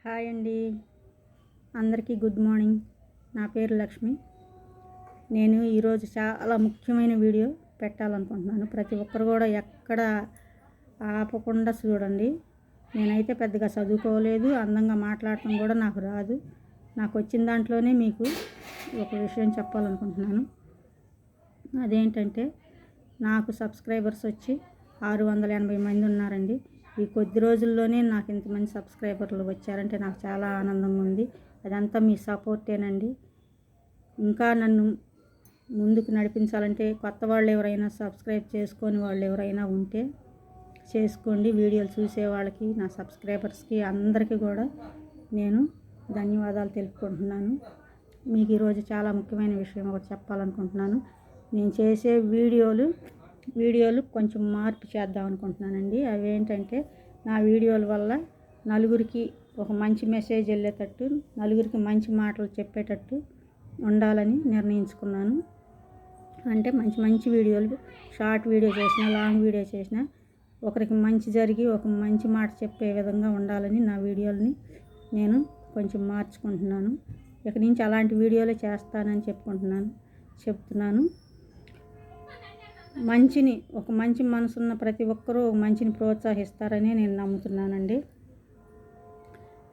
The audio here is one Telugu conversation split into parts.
హాయ్ అండి, అందరికీ గుడ్ మార్నింగ్. నా పేరు లక్ష్మి. నేను ఈరోజు చాలా ముఖ్యమైన వీడియో పెట్టాలనుకుంటున్నాను. ప్రతి ఒక్కరు కూడా ఎక్కడ ఆపకుండా చూడండి. నేనైతే పెద్దగా చదువుకోలేదు, అందంగా మాట్లాడటం కూడా నాకు రాదు. నాకు వచ్చిన దాంట్లోనే మీకు ఒక విషయం చెప్పాలనుకుంటున్నాను. అదేంటంటే, నాకు సబ్స్క్రైబర్స్ వచ్చి 680 మంది ఉన్నారండి. ఈ కొద్ది రోజుల్లోనే నాకు ఇంతమంది సబ్స్క్రైబర్లు వచ్చారంటే నాకు చాలా ఆనందంగా ఉంది. అదంతా మీ సపోర్టేనండి. ఇంకా నన్ను ముందుకు నడిపించాలంటే కొత్త వాళ్ళు ఎవరైనా సబ్స్క్రైబ్ చేసుకొని వాళ్ళు ఎవరైనా ఉంటే చేసుకోండి. వీడియోలు చూసే వాళ్ళకి, నా సబ్స్క్రైబర్స్కి అందరికీ కూడా నేను ధన్యవాదాలు తెలుపుకుంటున్నాను. మీకు ఈరోజు చాలా ముఖ్యమైన విషయం ఒకటి చెప్పాలనుకుంటున్నాను. నేను చేసే వీడియోలు కొంచెం మార్పు చేద్దాం అనుకుంటున్నానండి. అవేంటంటే, నా వీడియోల వల్ల నలుగురికి ఒక మంచి మెసేజ్ వెళ్ళేటట్టు, నలుగురికి మంచి మాటలు చెప్పేటట్టు ఉండాలని నిర్ణయించుకున్నాను. అంటే మంచి వీడియోలు, షార్ట్ వీడియో చేసినా, లాంగ్ వీడియో చేసినా ఒకరికి మంచి జరిగి ఒక మంచి మాట చెప్పే విధంగా ఉండాలని నా వీడియోలని నేను కొంచెం మార్చుకుంటున్నాను. ఇక నుంచి అలాంటి వీడియోలే చేస్తానని చెప్తున్నాను. ఒక మంచి మనసున్న ప్రతి ఒక్కరూ మంచిని ప్రోత్సహిస్తారని నేను నమ్ముతున్నానండి.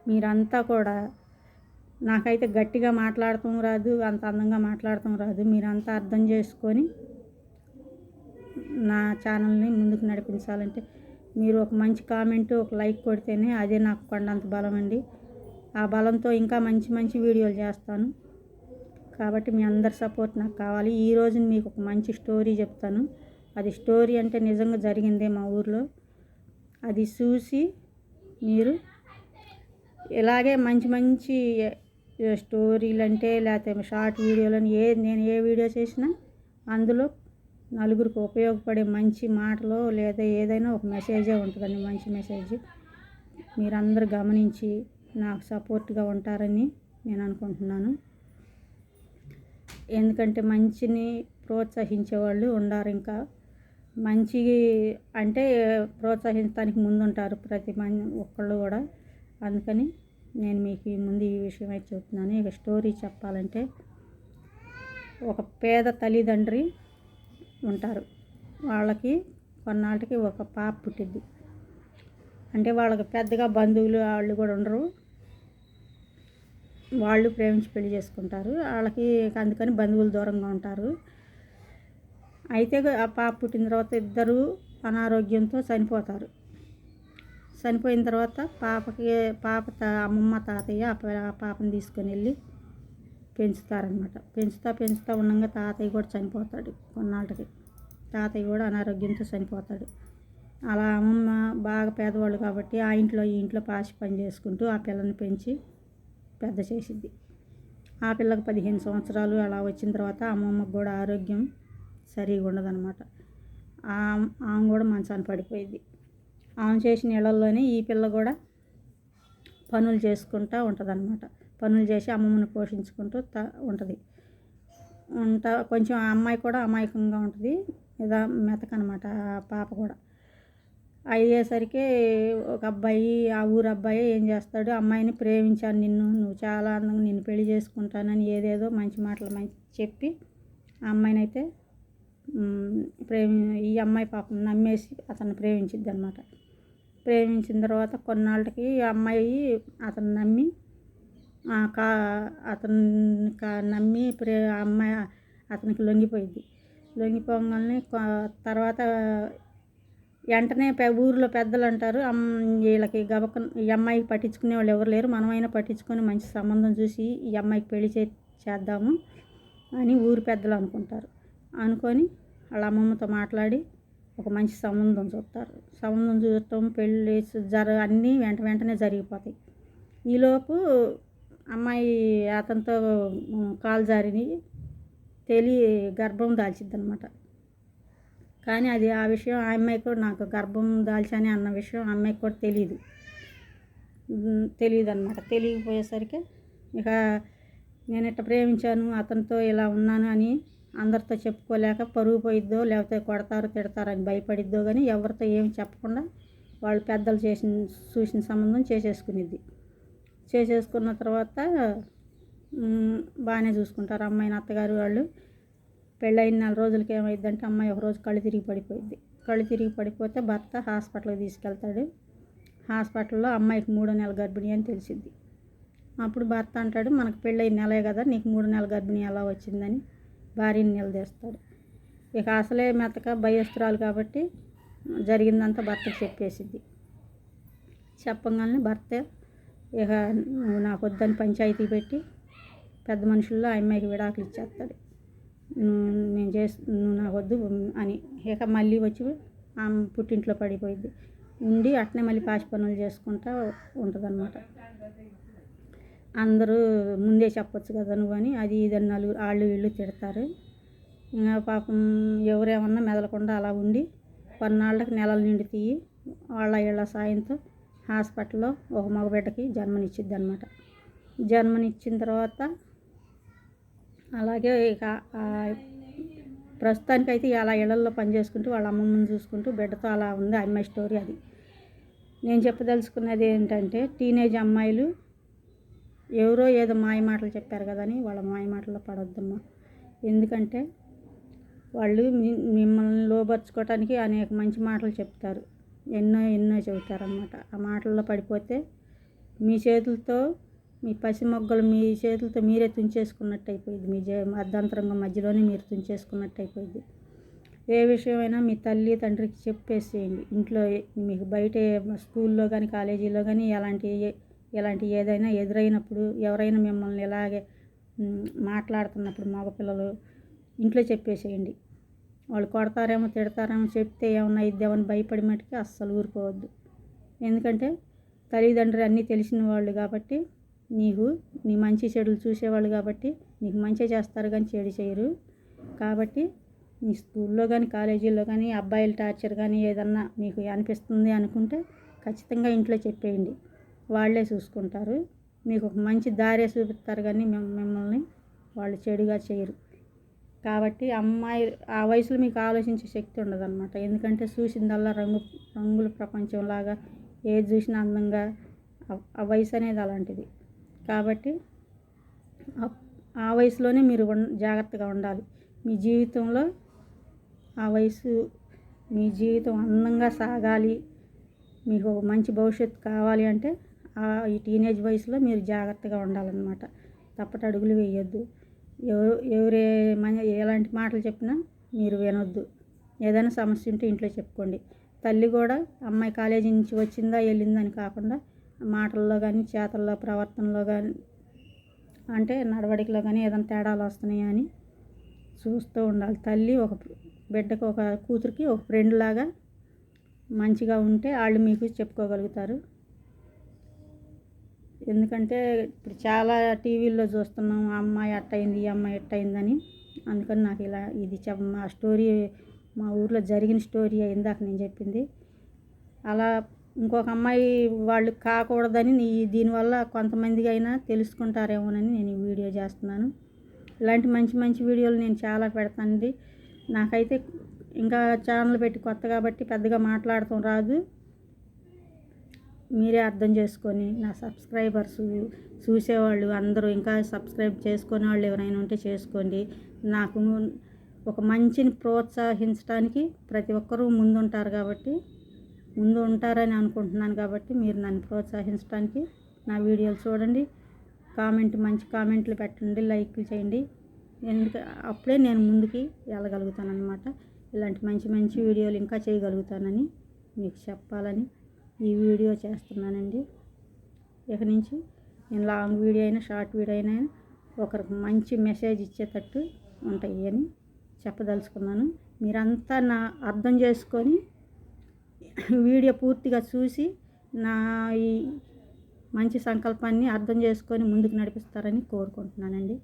మీరంతా కూడా, నాకైతే గట్టిగా మాట్లాడటం రాదు, అంత అందంగా మాట్లాడటం రాదు. మీరంతా అర్థం చేసుకొని నా ఛానల్ని ముందుకు నడిపించాలంటే మీరు ఒక మంచి కామెంట్, ఒక లైక్ కొడితేనే అదే నాకు కొండంత బలం అండి. ఆ బలంతో ఇంకా మంచి వీడియోలు చేస్తాను. కాబట్టి మీ అందరి సపోర్ట్ నాకు కావాలి. ఈరోజు మీకు ఒక మంచి స్టోరీ చెప్తాను. అది స్టోరీ అంటే నిజంగా జరిగిందే మా ఊర్లో. అది చూసి మీరు ఇలాగే మంచి స్టోరీలు అంటే, లేకపోతే షార్ట్ వీడియోలని నేను ఏ వీడియో చేసినా అందులో నలుగురికి ఉపయోగపడే మంచి మాటలో లేదా ఏదైనా ఒక మెసేజే ఉంటుందండి. మంచి మెసేజ్ మీరందరూ గమనించి నాకు సపోర్ట్గా ఉంటారని నేను అనుకుంటున్నాను. ఎందుకంటే మంచిని ప్రోత్సహించే వాళ్ళు ఉండారు. ఇంకా మంచి అంటే ప్రోత్సహించడానికి ముందుంటారు ప్రతి ఒక్కళ్ళు కూడా. అందుకని నేను మీకు ముందు ఈ విషయం అయితే చెప్తున్నాను. ఇక స్టోరీ చెప్పాలంటే, ఒక పేద తల్లిదండ్రి ఉంటారు. వాళ్ళకి కొన్నాళ్ళకి ఒక పాప పుట్టిద్ది. అంటే వాళ్ళకి పెద్దగా బంధువులు వాళ్ళు కూడా ఉండరు. వాళ్ళు ప్రేమించి పెళ్లి చేసుకుంటారు. వాళ్ళకి అందుకని బంధువులు దూరంగా ఉంటారు. అయితే ఆ పాప పుట్టిన తర్వాత ఇద్దరు అనారోగ్యంతో చనిపోతారు. చనిపోయిన తర్వాత అమ్మమ్మ తాతయ్య ఆ పాపని తీసుకొని వెళ్ళి పెంచుతారనమాట. పెంచుతా ఉండగా తాతయ్య కూడా చనిపోతాడు. కొన్నాళ్ళకి తాతయ్య కూడా అనారోగ్యంతో చనిపోతాడు. అలా అమ్మమ్మ బాగా పేదవాళ్ళు కాబట్టి ఆ ఇంట్లో ఈ ఇంట్లో పాచి పని చేసుకుంటూ ఆ పిల్లని పెంచి పెద్ద చేసిద్ది. ఆ పిల్లకి 15 సంవత్సరాలు అలా వచ్చిన తర్వాత అమ్మమ్మకు కూడా ఆరోగ్యం సరిగా ఉండదన్నమాట. ఆమె కూడా మంచాన్ని పడిపోయింది. ఆమె చేసిన ఇళ్లలోనే ఈ పిల్ల కూడా పనులు చేసుకుంటూ ఉంటుందన్నమాట. పనులు చేసి అమ్మమ్మని పోషించుకుంటూ ఉంటుంది. కొంచెం ఆ అమ్మాయి కూడా అమాయకంగా ఉంటుంది, ఏదో మెతకనమాట. ఆ పాప కూడా అయ్యేసరికి ఒక అబ్బాయి, ఆ ఊరు అబ్బాయి ఏం చేస్తాడు, అమ్మాయిని ప్రేమించాను, నువ్వు చాలా అందంగా, నిన్ను పెళ్లి చేసుకుంటానని ఏదేదో మంచి మాటలు చెప్పి ఆ అమ్మాయిని అయితే ఈ అమ్మాయి పాపం నమ్మేసి అతన్ని ప్రేమించిద్ది అనమాట. ప్రేమించిన తర్వాత కొన్నాళ్ళకి ఆ అమ్మాయి అతను నమ్మి ఆ అమ్మాయి అతనికి లొంగిపోయింది. లొంగిపోగానే తర్వాత వెంటనే ఊరిలో పెద్దలు అంటారు, వీళ్ళకి ఈ అమ్మాయికి పట్టించుకునే వాళ్ళు ఎవరు లేరు, మనమైనా పట్టించుకొని మంచి సంబంధం చూసి ఈ అమ్మాయికి పెళ్లి చేద్దాము అని ఊరి పెద్దలు అనుకుంటారు. అనుకొని వాళ్ళ అమ్మమ్మతో మాట్లాడి ఒక మంచి సంబంధం చూస్తారు. సంబంధం చూడటం, పెళ్ళి అన్నీ వెంటనే జరిగిపోతాయి. ఈలోపు అమ్మాయి అతనితో కాలు జారిని గర్భం దాల్చిద్ది అనమాట. కానీ ఆ విషయం ఆ అమ్మాయికి కూడా, నాకు గర్భం దాల్చాని అన్న విషయం ఆ అమ్మాయికి కూడా తెలియదు అనమాట. తెలియకపోయేసరికి ఇక నేను ఇట్లా ప్రేమించాను, అతనితో ఇలా ఉన్నాను అని అందరితో చెప్పుకోలేక పరుగు పోయిద్దో, లేకపోతే కొడతారో తిడతారని భయపడిద్దో కానీ ఎవరితో ఏమి చెప్పకుండా వాళ్ళు పెద్దలు చూసిన సంబంధం చేసేసుకున్న తర్వాత బాగానే చూసుకుంటారు అమ్మాయిని అత్తగారు వాళ్ళు. పెళ్ళైన 4 రోజులకి ఏమైందంటే అమ్మాయి ఒకరోజు కళ్ళు తిరిగి పడిపోయింది. కళ్ళు తిరిగి పడిపోతే భర్త హాస్పిటల్కి తీసుకెళ్తాడు. హాస్పిటల్లో అమ్మాయికి 3వ నెల గర్భిణి అని తెలిసింది. అప్పుడు భర్త అంటాడు, మనకు పెళ్ళైన నెలే కదా, నీకు 3 నెలల గర్భిణి ఎలా వచ్చిందని భార్యని నిలదీస్తాడు. ఇక అసలే మెతక భయస్తురాలు కాబట్టి జరిగిందంతా భర్తకు చెప్పేసింది. చెప్పగానే భర్త ఇక నువ్వు నాకు వద్దని పంచాయతీ పెట్టి పెద్ద మనుషుల్లో ఆ అమ్మాయికి విడాకులు ఇచ్చేస్తాడు. నువ్వు నాకు వద్దు అని. ఇక మళ్ళీ వచ్చి ఆమె పుట్టింట్లో పడిపోయింది. ఉండి అట్నే మళ్ళీ పాచి పనులు చేసుకుంటా ఉంటుంది అన్నమాట. అందరూ ముందే చెప్పొచ్చు కదా నువ్వు అని, అది ఇదని నలుగురు వాళ్ళు వీళ్ళు తిడతారు. ఇంకా పాపం ఎవరేమన్నా మెదలకుండా అలా ఉండి కొన్నాళ్ళకి నెలల నిండి తీయి వాళ్ళ ఇళ్ళ సాయంతో హాస్పిటల్లో ఒక మగబిడ్డకి జన్మనిచ్చిద్ది అనమాట. జన్మనిచ్చిన తర్వాత అలాగే ఇక ప్రస్తుతానికైతే అలా ఇళ్ళల్లో పనిచేసుకుంటూ వాళ్ళ అమ్మమ్మని చూసుకుంటూ బిడ్డతో అలా ఉంది అమ్మాయి స్టోరీ. అది నేను చెప్పదలుచుకున్నది ఏంటంటే, టీనేజ్ అమ్మాయిలు ఎవరో ఏదో మాయ మాటలు చెప్పారు కదా అని వాళ్ళ మాయ మాటల్లో పడొద్దమ్మా. ఎందుకంటే వాళ్ళు మిమ్మల్ని లోబర్చుకోవటానికి అనేక మంచి మాటలు చెప్తారు, ఎన్నో చెబుతారన్నమాట. ఆ మాటల్లో పడిపోతే మీ చేతులతో మీ పసి మొగ్గలు మీ చేతులతో మీరే తుంచేసుకున్నట్టు అయిపోయింది. మీ అర్ధాంతరంగా మధ్యలోనే మీరు తుంచేసుకున్నట్టు అయిపోయింది. ఏ విషయమైనా మీ తల్లి తండ్రికి చెప్పేసేయండి. ఇంట్లో మీకు బయట స్కూల్లో కానీ కాలేజీలో కానీ ఎలాంటి ఏదైనా ఎదురైనప్పుడు ఎవరైనా మిమ్మల్ని ఇలాగే మాట్లాడుతున్నప్పుడు మగపిల్లలు ఇంట్లో చెప్పేసేయండి. వాళ్ళు కొడతారేమో తిడతారేమో, చెప్తే ఏమన్నా ఇద్దామని భయపడి మట్టుకి అస్సలు ఊరుకోవద్దు. ఎందుకంటే తల్లిదండ్రులు అన్నీ తెలిసిన వాళ్ళు కాబట్టి, నీ మంచి చెడులు చూసేవాళ్ళు కాబట్టి నీకు మంచి చేస్తారు కానీ చెడు చేయరు. కాబట్టి నీ స్కూల్లో కానీ కాలేజీల్లో కానీ అబ్బాయిల టార్చర్ కానీ ఏదన్నా మీకు అనిపిస్తుంది అనుకుంటే ఖచ్చితంగా ఇంట్లో చెప్పేయండి. వాళ్ళే చూసుకుంటారు, మీకు ఒక మంచి దారే చూపిస్తారు కానీ మిమ్మల్ని వాళ్ళు చెడుగా చేయరు. కాబట్టి అమ్మాయి ఆ వయసులో మీకు ఆలోచించే శక్తి ఉండదన్నమాట. ఎందుకంటే చూసిందల్లా రంగుల ప్రపంచంలాగా ఏది చూసినా అందంగా, ఆ వయసు అనేది అలాంటిది. కాబట్టి ఆ వయసులోనే మీరు జాగ్రత్తగా ఉండాలి. మీ జీవితంలో ఆ వయసు మీ జీవితం అందంగా సాగాలి, మీకు మంచి భవిష్యత్తు కావాలి అంటే ఈ టీనేజ్ వయసులో మీరు జాగ్రత్తగా ఉండాలన్నమాట. తప్పటడుగులు వేయొద్దు. ఎలాంటి మాటలు చెప్పినా మీరు వినొద్దు. ఏదైనా సమస్య ఉంటే ఇంట్లో చెప్పుకోండి. తల్లి కూడా అమ్మాయి కాలేజీ నుంచి వచ్చిందా వెళ్ళిందని కాకుండా మాటల్లో కానీ చేతల్లో ప్రవర్తనలో కానీ అంటే నడవడికలో కానీ ఏదైనా తేడాలు వస్తున్నాయా అని చూస్తూ ఉండాలి. తల్లి ఒక బిడ్డకు ఒక కూతురికి ఒక ఫ్రెండ్ లాగా మంచిగా ఉంటే వాళ్ళు మీకు చెప్పుకోగలుగుతారు. ఎందుకంటే ఇప్పుడు చాలా టీవీల్లో చూస్తున్నాం, ఆ అమ్మాయి అట్టయింది ఈ అమ్మాయి ఎట్టయిందని. అందుకని నాకు ఇది మా స్టోరీ మా ఊర్లో జరిగిన స్టోరీ ఇందాక నేను చెప్పింది. అలా ఇంకొక అమ్మాయి వాళ్ళు కాకూడదని దీనివల్ల కొంతమందికి అయినా తెలుసుకుంటారేమోనని నేను ఈ వీడియో చేస్తున్నాను. ఇలాంటి మంచి వీడియోలు నేను చాలా పెడతానండి. నాకైతే ఇంకా ఛానల్ పెట్టి కొత్త కాబట్టి పెద్దగా మాట్లాడటం రాదు. మీరే అర్థం చేసుకొని నా సబ్స్క్రైబర్స్ చూసేవాళ్ళు అందరూ ఇంకా సబ్స్క్రైబ్ చేసుకునే వాళ్ళు ఎవరైనా ఉంటే చేసుకోండి. నాకు ఒక మంచిని ప్రోత్సహించడానికి ప్రతి ఒక్కరూ ముందు ఉంటారని అనుకుంటున్నాను. కాబట్టి మీరు నన్ను ప్రోత్సహించడానికి నా వీడియోలు చూడండి, మంచి కామెంట్లు పెట్టండి, లైక్లు చేయండి. అప్పుడే నేను ముందుకి వెళ్ళగలుగుతాను అన్నమాట. ఇలాంటి మంచి వీడియోలు ఇంకా చేయగలుగుతానని మీకు చెప్పాలని ఈ వీడియో చేస్తున్నానండి. ఇక నుంచి నేను లాంగ్ వీడియో అయినా షార్ట్ వీడియో అయినా ఒకరికి మంచి మెసేజ్ ఇచ్చేటట్టు ఉంటాయి అని చెప్పదలుచుకున్నాను. మీరంతా నా అర్థం చేసుకొని వీడియో పూర్తిగా చూసి నా ఈ మంచి సంకల్పాన్ని అర్థం చేసుకొని ముందుకు నడిపిస్తారని కోరుకుంటున్నానండి.